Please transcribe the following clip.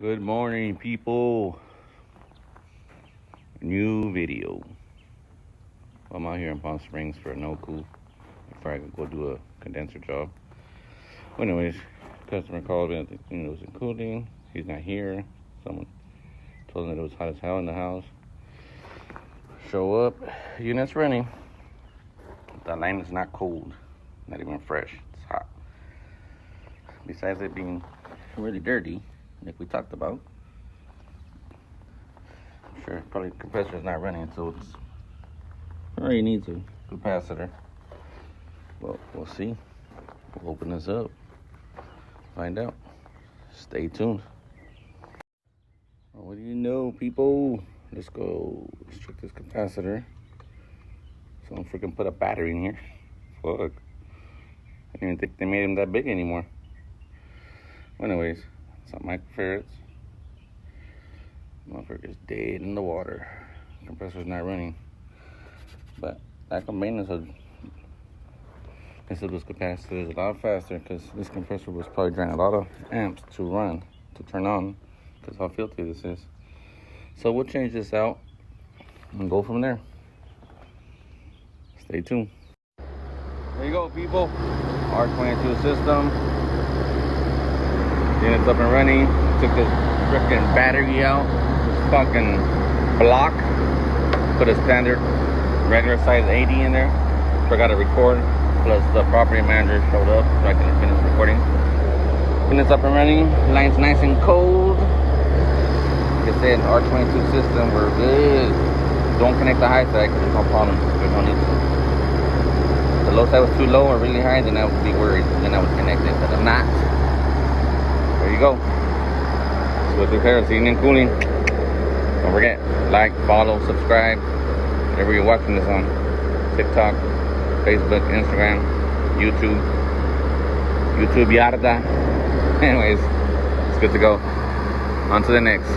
Good morning, people. New video. I'm out here in Palm Springs for a no-cool before I can go do a condenser job. Well, anyways, customer called in, it wasn't cooling. He's not here. Someone told him that it was hot as hell in the house. Show up, unit's running. The line is not cold, not even fresh. It's hot. Besides it being really dirty, like we talked about. I'm sure probably the compressor is not running, so it's already needs a capacitor. Well, we'll see. We'll open this up, find out. Stay tuned. Well, what do you know, people? Let's go. Let's check this capacitor. Someone freaking put a battery in here. Fuck. I didn't even think they made them that big anymore. Anyways, some microfarads. Motherfucker's dead in the water. Compressor's not running. But lack of maintenance of this capacitor is a lot faster because this compressor was probably draining a lot of amps to turn on, because how filthy this is. So we'll change this out and go from there. Stay tuned. There you go, people. R22 system. Unit's up and running. Took this freaking battery out. This fucking block. Put a standard regular size 80 in there. Forgot to record. Plus the property manager showed up so I can finish recording. Unit's up and running. Line's nice and cold. Like I said, R22 system, we're good. Don't connect the high side because there's no problem. There's no need to. If the low side was too low or really high, then I would be worried. Then I would connect it, but I'm not. There you go. So with repairs, heating and cooling. Don't forget, like, follow, subscribe. Whatever you're watching this on. TikTok, Facebook, Instagram, YouTube yarda. Anyways, it's good to go. On to the next.